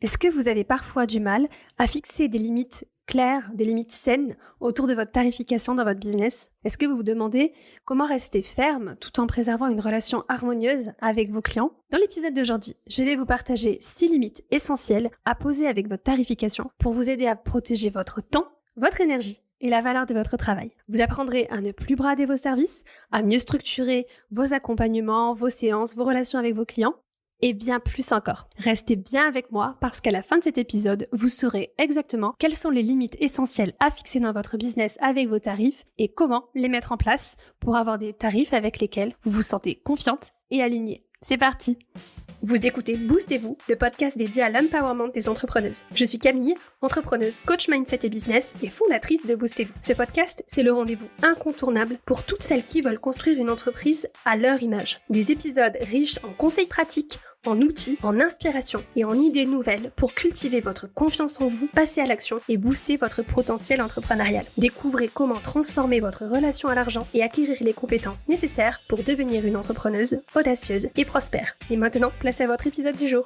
Est-ce que vous avez parfois du mal à fixer des limites claires, des limites saines autour de votre tarification dans votre business? Est-ce que vous vous demandez comment rester ferme tout en préservant une relation harmonieuse avec vos clients? Dans l'épisode d'aujourd'hui, je vais vous partager 6 limites essentielles à poser avec votre tarification pour vous aider à protéger votre temps, votre énergie et la valeur de votre travail. Vous apprendrez à ne plus brader vos services, à mieux structurer vos accompagnements, vos séances, vos relations avec vos clients, et bien plus encore. Restez bien avec moi parce qu'à la fin de cet épisode, vous saurez exactement quelles sont les limites essentielles à fixer dans votre business avec vos tarifs et comment les mettre en place pour avoir des tarifs avec lesquels vous vous sentez confiante et alignée. C'est parti! Vous écoutez Boostez-vous, le podcast dédié à l'empowerment des entrepreneuses. Je suis Camille, entrepreneuse, coach mindset et business et fondatrice de Boostez-vous. Ce podcast, c'est le rendez-vous incontournable pour toutes celles qui veulent construire une entreprise à leur image. Des épisodes riches en conseils pratiques, en outils, en inspiration et en idées nouvelles pour cultiver votre confiance en vous, passer à l'action et booster votre potentiel entrepreneurial. Découvrez comment transformer votre relation à l'argent et acquérir les compétences nécessaires pour devenir une entrepreneuse audacieuse et prospère. Et maintenant, place à votre épisode du jour.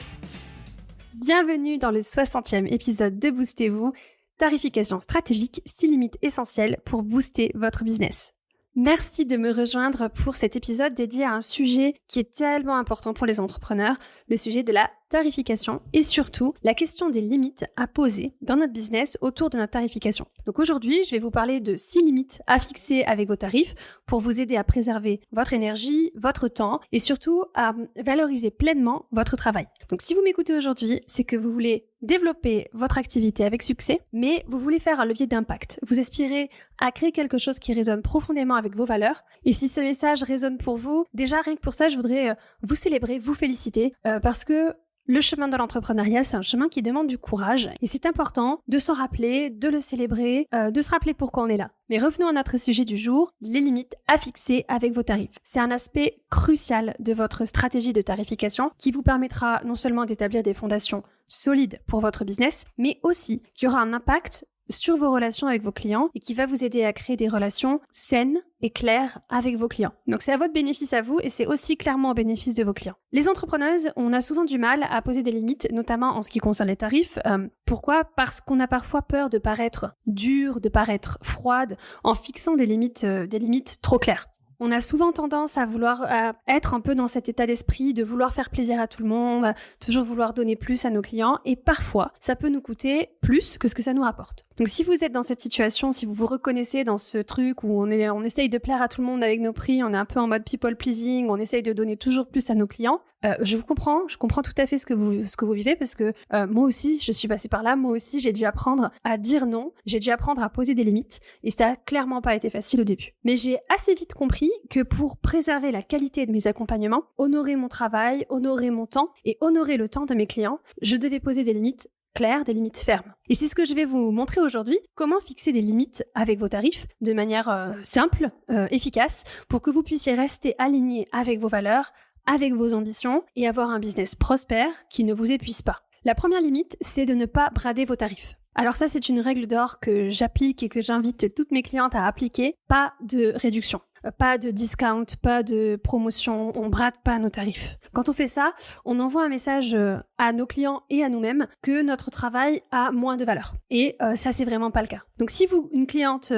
Bienvenue dans le 60e épisode de Boostez-vous, tarification stratégique, 6 limites essentielles pour booster votre business. Merci de me rejoindre pour cet épisode dédié à un sujet qui est tellement important pour les entrepreneurs, le sujet de la tarification et surtout la question des limites à poser dans notre business autour de notre tarification. Donc aujourd'hui, je vais vous parler de 6 limites à fixer avec vos tarifs pour vous aider à préserver votre énergie, votre temps et surtout à valoriser pleinement votre travail. Donc si vous m'écoutez aujourd'hui, c'est que vous voulez développer votre activité avec succès, mais vous voulez faire un levier d'impact. Vous aspirez à créer quelque chose qui résonne profondément avec vos valeurs. Et si ce message résonne pour vous, déjà rien que pour ça, je voudrais vous célébrer, vous féliciter parce que le chemin de l'entrepreneuriat, c'est un chemin qui demande du courage et c'est important de s'en rappeler, de le célébrer, de se rappeler pourquoi on est là. Mais revenons à notre sujet du jour, les limites à fixer avec vos tarifs. C'est un aspect crucial de votre stratégie de tarification qui vous permettra non seulement d'établir des fondations solides pour votre business, mais aussi qui aura un impact sur vos relations avec vos clients et qui va vous aider à créer des relations saines et claires avec vos clients. Donc c'est à votre bénéfice à vous et c'est aussi clairement au bénéfice de vos clients. Les entrepreneuses, on a souvent du mal à poser des limites, notamment en ce qui concerne les tarifs. Pourquoi ? Parce qu'on a parfois peur de paraître dure, de paraître froide en fixant des limites trop claires. On a souvent tendance à vouloir être un peu dans cet état d'esprit de vouloir faire plaisir à tout le monde, toujours vouloir donner plus à nos clients et parfois, ça peut nous coûter plus que ce que ça nous rapporte. Donc si vous êtes dans cette situation, si vous vous reconnaissez dans ce truc où on essaye de plaire à tout le monde avec nos prix, on est un peu en mode people pleasing, on essaye de donner toujours plus à nos clients, je comprends tout à fait ce que vous vivez parce que moi aussi, je suis passée par là, moi aussi j'ai dû apprendre à dire non, j'ai dû apprendre à poser des limites et ça a clairement pas été facile au début. Mais j'ai assez vite compris que pour préserver la qualité de mes accompagnements, honorer mon travail, honorer mon temps et honorer le temps de mes clients, je devais poser des limites claires, des limites fermes. Et c'est ce que je vais vous montrer aujourd'hui, comment fixer des limites avec vos tarifs de manière simple, efficace, pour que vous puissiez rester aligné avec vos valeurs, avec vos ambitions et avoir un business prospère qui ne vous épuise pas. La première limite, c'est de ne pas brader vos tarifs. Alors ça, c'est une règle d'or que j'applique et que j'invite toutes mes clientes à appliquer. Pas de réduction. Pas de discount, pas de promotion, on brade pas nos tarifs. Quand on fait ça, on envoie un message à nos clients et à nous-mêmes que notre travail a moins de valeur. Et ça, c'est vraiment pas le cas. Donc si une cliente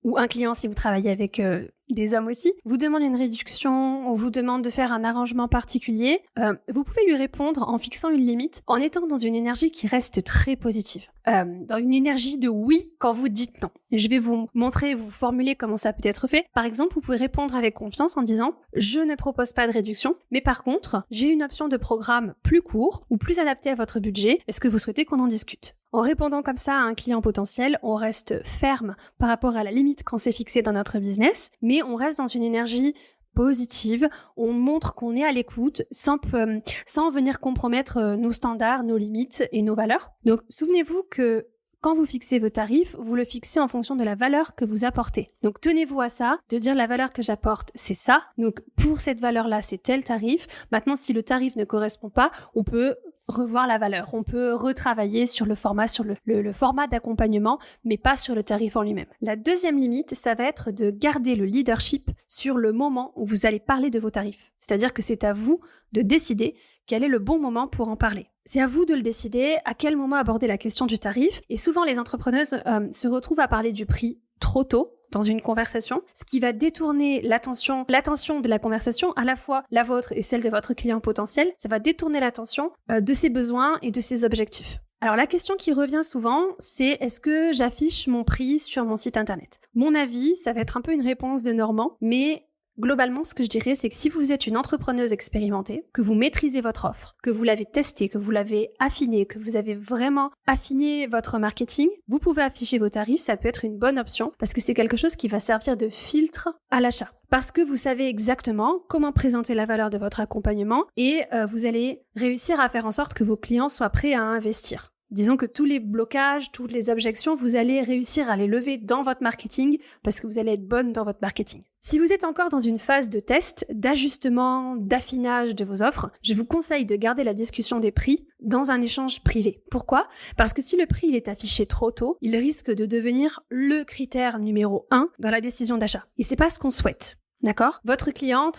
ou un client, si vous travaillez avec des hommes aussi, vous demande une réduction ou vous demande de faire un arrangement particulier, vous pouvez lui répondre en fixant une limite, en étant dans une énergie qui reste très positive. Dans une énergie de oui quand vous dites non. Et je vais vous montrer, vous formuler comment ça peut être fait. Par exemple, vous pouvez répondre avec confiance en disant « Je ne propose pas de réduction, mais par contre, j'ai une option de programme plus court ou plus adaptée à votre budget. Est-ce que vous souhaitez qu'on en discute ?» En répondant comme ça à un client potentiel, on reste ferme par rapport à la limite qu'on s'est fixée dans notre business, mais on reste dans une énergie positive, on montre qu'on est à l'écoute sans venir compromettre nos standards, nos limites et nos valeurs. Donc souvenez-vous que quand vous fixez vos tarifs, vous le fixez en fonction de la valeur que vous apportez. Donc tenez-vous à ça, de dire la valeur que j'apporte, c'est ça. Donc pour cette valeur-là, c'est tel tarif. Maintenant, si le tarif ne correspond pas, on peut revoir la valeur. On peut retravailler sur le format, sur le format d'accompagnement, mais pas sur le tarif en lui-même. La deuxième limite, ça va être de garder le leadership sur le moment où vous allez parler de vos tarifs. C'est-à-dire que c'est à vous de décider quel est le bon moment pour en parler. C'est à vous de le décider, à quel moment aborder la question du tarif. Et souvent, les entrepreneuses se retrouvent à parler du prix trop tôt dans une conversation, ce qui va détourner l'attention de la conversation, à la fois la vôtre et celle de votre client potentiel. Ça va détourner l'attention de ses besoins et de ses objectifs. Alors la question qui revient souvent, c'est est-ce que j'affiche mon prix sur mon site internet ? Mon avis, ça va être un peu une réponse de Normand, mais globalement, ce que je dirais, c'est que si vous êtes une entrepreneuse expérimentée, que vous maîtrisez votre offre, que vous l'avez testée, que vous l'avez affinée, que vous avez vraiment affiné votre marketing, vous pouvez afficher vos tarifs, ça peut être une bonne option parce que c'est quelque chose qui va servir de filtre à l'achat. Parce que vous savez exactement comment présenter la valeur de votre accompagnement et vous allez réussir à faire en sorte que vos clients soient prêts à investir. Disons que tous les blocages, toutes les objections, vous allez réussir à les lever dans votre marketing parce que vous allez être bonne dans votre marketing. Si vous êtes encore dans une phase de test, d'ajustement, d'affinage de vos offres, je vous conseille de garder la discussion des prix dans un échange privé. Pourquoi ? Parce que si le prix il est affiché trop tôt, il risque de devenir le critère numéro 1 dans la décision d'achat. Et c'est pas ce qu'on souhaite. D'accord ? Votre client,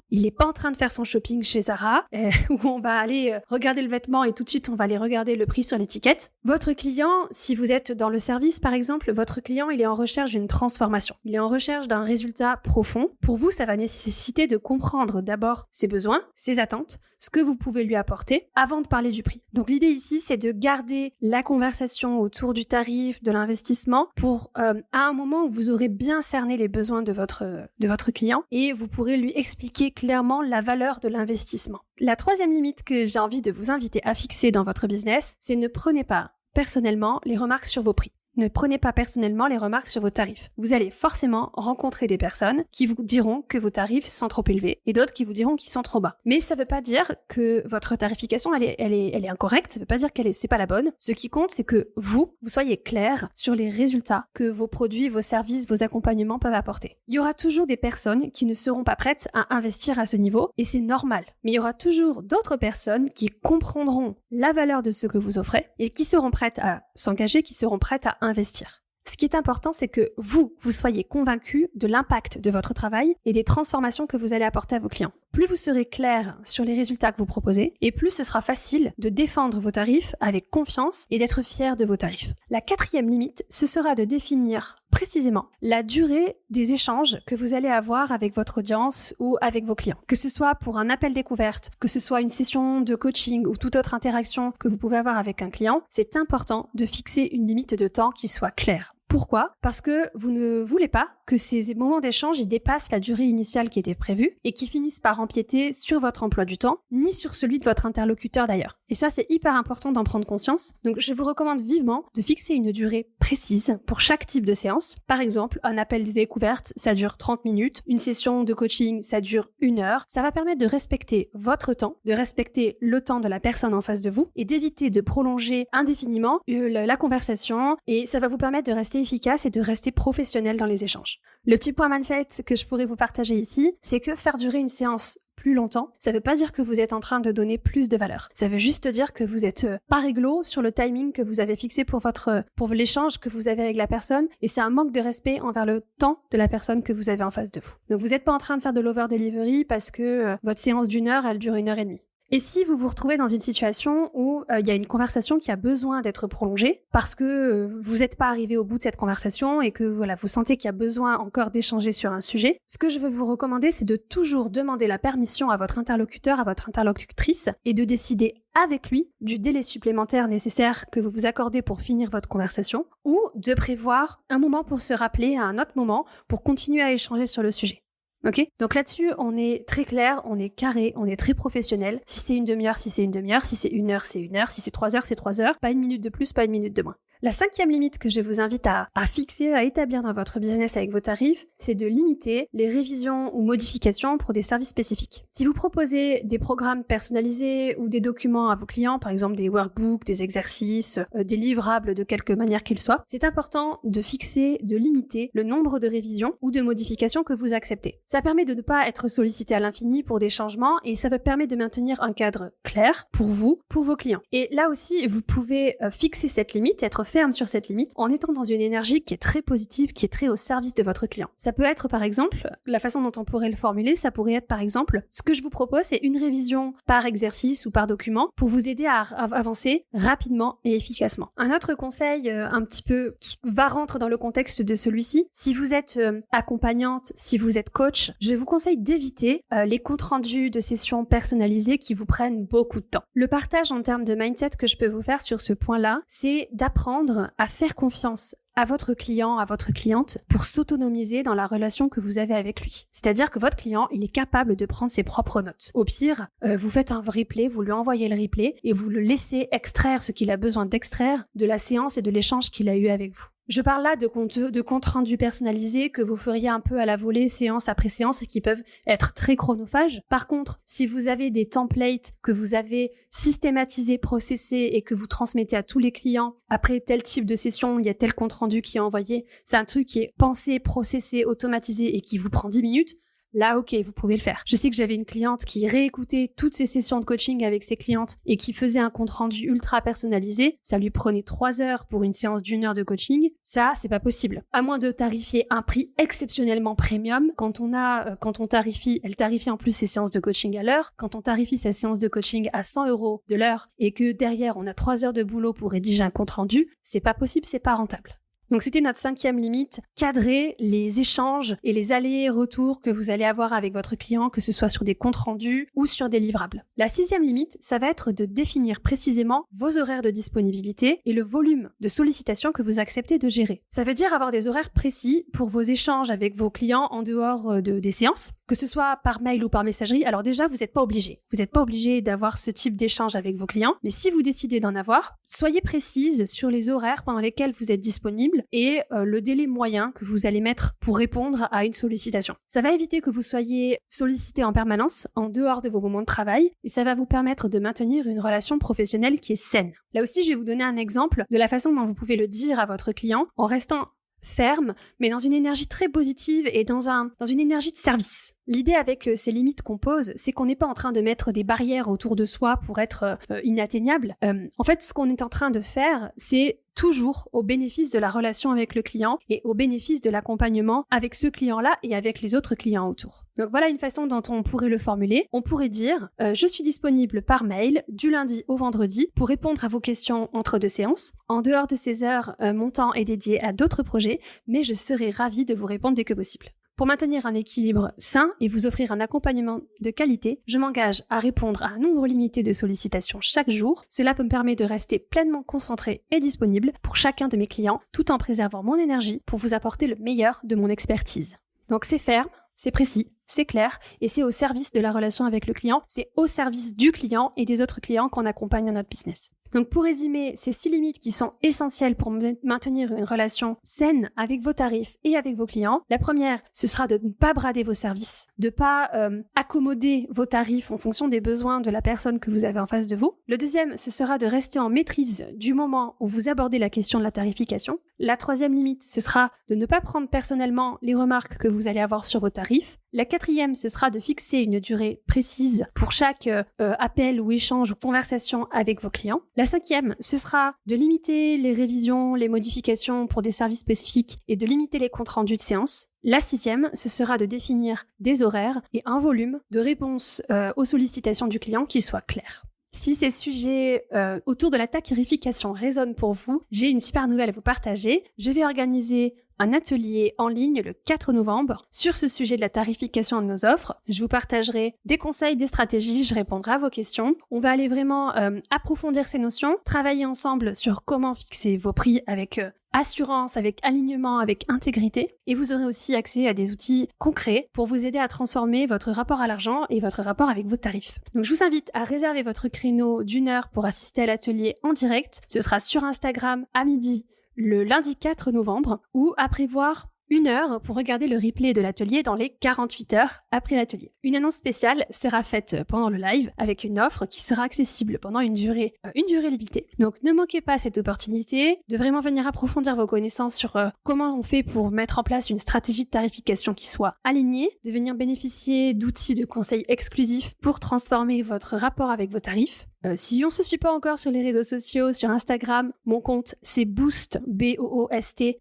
il n'est pas en train de faire son shopping chez Zara, où on va aller regarder le vêtement et tout de suite on va aller regarder le prix sur l'étiquette. Votre client, si vous êtes dans le service par exemple, votre client il est en recherche d'une transformation. Il est en recherche d'un résultat profond. Pour vous, ça va nécessiter de comprendre d'abord ses besoins, ses attentes, ce que vous pouvez lui apporter avant de parler du prix. Donc l'idée ici, c'est de garder la conversation autour du tarif, de l'investissement pour à un moment où vous aurez bien cerné les besoins de votre client et vous pourrez lui expliquer clairement la valeur de l'investissement. La troisième limite que j'ai envie de vous inviter à fixer dans votre business, c'est ne prenez pas personnellement les remarques sur vos prix. Ne prenez pas personnellement les remarques sur vos tarifs. Vous allez forcément rencontrer des personnes qui vous diront que vos tarifs sont trop élevés et d'autres qui vous diront qu'ils sont trop bas. Mais ça ne veut pas dire que votre tarification elle est incorrecte, ça ne veut pas dire c'est pas la bonne. Ce qui compte, c'est que vous soyez clair sur les résultats que vos produits, vos services, vos accompagnements peuvent apporter. Il y aura toujours des personnes qui ne seront pas prêtes à investir à ce niveau et c'est normal. Mais il y aura toujours d'autres personnes qui comprendront la valeur de ce que vous offrez et qui seront prêtes à s'engager, qui seront prêtes à investir. Ce qui est important, c'est que vous soyez convaincu de l'impact de votre travail et des transformations que vous allez apporter à vos clients. Plus vous serez clair sur les résultats que vous proposez, et plus ce sera facile de défendre vos tarifs avec confiance et d'être fier de vos tarifs. La quatrième limite, ce sera de définir précisément la durée des échanges que vous allez avoir avec votre audience ou avec vos clients. Que ce soit pour un appel découverte, que ce soit une session de coaching ou toute autre interaction que vous pouvez avoir avec un client, c'est important de fixer une limite de temps qui soit claire. Pourquoi ? Parce que vous ne voulez pas que ces moments d'échange dépassent la durée initiale qui était prévue et qui finissent par empiéter sur votre emploi du temps, ni sur celui de votre interlocuteur d'ailleurs. Et ça, c'est hyper important d'en prendre conscience. Donc, je vous recommande vivement de fixer une durée précise pour chaque type de séance. Par exemple, un appel de découverte, ça dure 30 minutes. Une session de coaching, ça dure 1 heure. Ça va permettre de respecter votre temps, de respecter le temps de la personne en face de vous et d'éviter de prolonger indéfiniment la conversation. Et ça va vous permettre de rester efficace et de rester professionnel dans les échanges. Le petit point mindset que je pourrais vous partager ici, c'est que faire durer une séance plus longtemps, ça veut pas dire que vous êtes en train de donner plus de valeur. Ça veut juste dire que vous êtes pas réglo sur le timing que vous avez fixé pour l'échange que vous avez avec la personne et c'est un manque de respect envers le temps de la personne que vous avez en face de vous. Donc vous n'êtes pas en train de faire de l'over-delivery parce que votre séance d'1 heure, elle dure 1h30. Et si vous vous retrouvez dans une situation où il y a une conversation qui a besoin d'être prolongée parce que vous n'êtes pas arrivé au bout de cette conversation et que voilà, vous sentez qu'il y a besoin encore d'échanger sur un sujet, ce que je veux vous recommander, c'est de toujours demander la permission à votre interlocuteur, à votre interlocutrice et de décider avec lui du délai supplémentaire nécessaire que vous vous accordez pour finir votre conversation ou de prévoir un moment pour se rappeler à un autre moment pour continuer à échanger sur le sujet. Ok ? Donc là-dessus, on est très clair, on est carré, on est très professionnel. Si c'est une demi-heure, si c'est une demi-heure, si c'est 1 heure, c'est 1 heure, si c'est 3 heures, c'est 3 heures. Pas 1 minute de plus, pas 1 minute de moins. La 5e limite que je vous invite à fixer, à établir dans votre business avec vos tarifs, c'est de limiter les révisions ou modifications pour des services spécifiques. Si vous proposez des programmes personnalisés ou des documents à vos clients, par exemple des workbooks, des exercices, des livrables de quelque manière qu'ils soient, c'est important de fixer, de limiter le nombre de révisions ou de modifications que vous acceptez. Ça permet de ne pas être sollicité à l'infini pour des changements et ça permet de maintenir un cadre clair pour vous, pour vos clients. Et là aussi, vous pouvez fixer cette limite, être ferme sur cette limite en étant dans une énergie qui est très positive, qui est très au service de votre client. Ça peut être par exemple, la façon dont on pourrait le formuler, ça pourrait être par exemple, ce que je vous propose, c'est une révision par exercice ou par document pour vous aider à avancer rapidement et efficacement. Un autre conseil un petit peu qui rentre dans le contexte de celui-ci, si vous êtes accompagnante, si vous êtes coach, je vous conseille d'éviter les comptes rendus de sessions personnalisées qui vous prennent beaucoup de temps. Le partage en termes de mindset que je peux vous faire sur ce point-là, c'est d'apprendre à faire confiance à votre client, à votre cliente, pour s'autonomiser dans la relation que vous avez avec lui. C'est-à-dire que votre client, il est capable de prendre ses propres notes. Au pire, vous faites un replay, vous lui envoyez le replay et vous le laissez extraire ce qu'il a besoin d'extraire de la séance et de l'échange qu'il a eu avec vous. Je parle là de comptes rendus personnalisés que vous feriez un peu à la volée, séance après séance, et qui peuvent être très chronophages. Par contre, si vous avez des templates que vous avez systématisés, processés et que vous transmettez à tous les clients, après tel type de session, il y a tel compte rendu qui est envoyé, c'est un truc qui est pensé, processé, automatisé et qui vous prend 10 minutes, là, ok, vous pouvez le faire. Je sais que j'avais une cliente qui réécoutait toutes ses sessions de coaching avec ses clientes et qui faisait un compte rendu ultra personnalisé. Ça lui prenait 3 heures pour une séance d'1 heure de coaching. Ça, c'est pas possible. À moins de tarifier un prix exceptionnellement premium. Quand on tarifie, elle tarifie en plus ses séances de coaching à l'heure. Quand on tarifie sa séance de coaching à 100 € de l'heure et que derrière, on a 3 heures de boulot pour rédiger un compte rendu, c'est pas possible, c'est pas rentable. Donc c'était notre 5e limite, cadrer les échanges et les allers-retours que vous allez avoir avec votre client, que ce soit sur des comptes rendus ou sur des livrables. La 6e limite, ça va être de définir précisément vos horaires de disponibilité et le volume de sollicitations que vous acceptez de gérer. Ça veut dire avoir des horaires précis pour vos échanges avec vos clients en dehors des séances, que ce soit par mail ou par messagerie. Alors déjà, vous n'êtes pas obligé. Vous n'êtes pas obligé d'avoir ce type d'échange avec vos clients, mais si vous décidez d'en avoir, soyez précise sur les horaires pendant lesquels vous êtes disponible et le délai moyen que vous allez mettre pour répondre à une sollicitation. Ça va éviter que vous soyez sollicité en permanence en dehors de vos moments de travail et ça va vous permettre de maintenir une relation professionnelle qui est saine. Là aussi, je vais vous donner un exemple de la façon dont vous pouvez le dire à votre client en restant ferme, mais dans une énergie très positive et dans une énergie de service. L'idée avec ces limites qu'on pose, c'est qu'on n'est pas en train de mettre des barrières autour de soi pour être inatteignable. En fait, ce qu'on est en train de faire, c'est toujours au bénéfice de la relation avec le client et au bénéfice de l'accompagnement avec ce client-là et avec les autres clients autour. Donc voilà une façon dont on pourrait le formuler. On pourrait dire « Je suis disponible par mail du lundi au vendredi pour répondre à vos questions entre 2 séances. En dehors de ces heures, mon temps est dédié à d'autres projets, mais je serai ravie de vous répondre dès que possible. » Pour maintenir un équilibre sain et vous offrir un accompagnement de qualité, je m'engage à répondre à un nombre limité de sollicitations chaque jour. Cela me permet de rester pleinement concentré et disponible pour chacun de mes clients, tout en préservant mon énergie pour vous apporter le meilleur de mon expertise. Donc c'est ferme, c'est précis, c'est clair et c'est au service de la relation avec le client, c'est au service du client et des autres clients qu'on accompagne dans notre business. Donc pour résumer, ces 6 limites qui sont essentielles pour maintenir une relation saine avec vos tarifs et avec vos clients. La première, ce sera de ne pas brader vos services, de ne pas accommoder vos tarifs en fonction des besoins de la personne que vous avez en face de vous. Le deuxième, ce sera de rester en maîtrise du moment où vous abordez la question de la tarification. La 3e limite, ce sera de ne pas prendre personnellement les remarques que vous allez avoir sur vos tarifs. La 4e, ce sera de fixer une durée précise pour chaque appel ou échange ou conversation avec vos clients. La 5e, ce sera de limiter les révisions, les modifications pour des services spécifiques et de limiter les comptes rendus de séance. La 6e, ce sera de définir des horaires et un volume de réponse aux sollicitations du client qui soit clair. Si ces sujets autour de la tarification résonnent pour vous, j'ai une super nouvelle à vous partager. Je vais organiser un atelier en ligne le 4 novembre sur ce sujet de la tarification de nos offres. Je vous partagerai des conseils, des stratégies, je répondrai à vos questions. On va aller vraiment approfondir ces notions, travailler ensemble sur comment fixer vos prix avec assurance, avec alignement, avec intégrité. Et vous aurez aussi accès à des outils concrets pour vous aider à transformer votre rapport à l'argent et votre rapport avec vos tarifs. Donc je vous invite à réserver votre créneau d'1 heure pour assister à l'atelier en direct. Ce sera sur Instagram à midi le lundi 4 novembre ou à prévoir 1 heure pour regarder le replay de l'atelier dans les 48 heures après l'atelier. Une annonce spéciale sera faite pendant le live avec une offre qui sera accessible pendant une durée limitée. Donc ne manquez pas cette opportunité de vraiment venir approfondir vos connaissances sur comment on fait pour mettre en place une stratégie de tarification qui soit alignée, de venir bénéficier d'outils de conseils exclusifs pour transformer votre rapport avec vos tarifs. Si on se suit pas encore sur les réseaux sociaux, sur Instagram, mon compte c'est boost, boost.et.vous,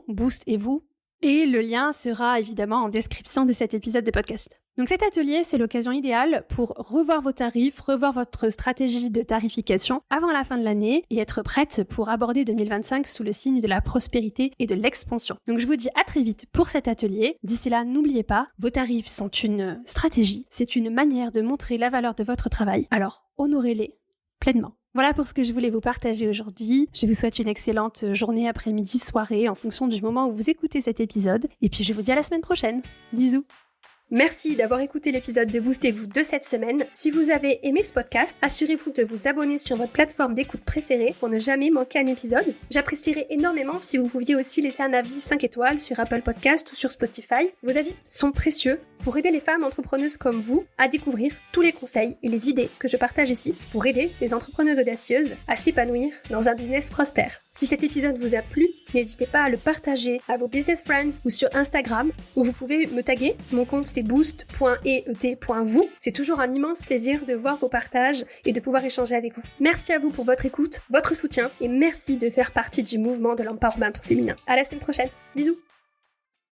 boost et vous. Et le lien sera évidemment en description de cet épisode de podcast. Donc cet atelier, c'est l'occasion idéale pour revoir vos tarifs, revoir votre stratégie de tarification avant la fin de l'année et être prête pour aborder 2025 sous le signe de la prospérité et de l'expansion. Donc je vous dis à très vite pour cet atelier. D'ici là, n'oubliez pas, vos tarifs sont une stratégie, c'est une manière de montrer la valeur de votre travail. Alors honorez-les pleinement. Voilà pour ce que je voulais vous partager aujourd'hui. Je vous souhaite une excellente journée, après-midi, soirée en fonction du moment où vous écoutez cet épisode. Et puis je vous dis à la semaine prochaine. Bisous. Merci d'avoir écouté l'épisode de Boostez-vous de cette semaine. Si vous avez aimé ce podcast, assurez-vous de vous abonner sur votre plateforme d'écoute préférée pour ne jamais manquer un épisode. J'apprécierais énormément si vous pouviez aussi laisser un avis 5 étoiles sur Apple Podcast ou sur Spotify. Vos avis sont précieux pour aider les femmes entrepreneuses comme vous à découvrir tous les conseils et les idées que je partage ici pour aider les entrepreneuses audacieuses à s'épanouir dans un business prospère. Si cet épisode vous a plu, n'hésitez pas à le partager à vos business friends ou sur Instagram où vous pouvez me taguer. Mon compte c'est boost.et.vous. C'est toujours un immense plaisir de voir vos partages et de pouvoir échanger avec vous. Merci à vous pour votre écoute, votre soutien et merci de faire partie du mouvement de l'empowerment féminin. À la semaine prochaine. Bisous.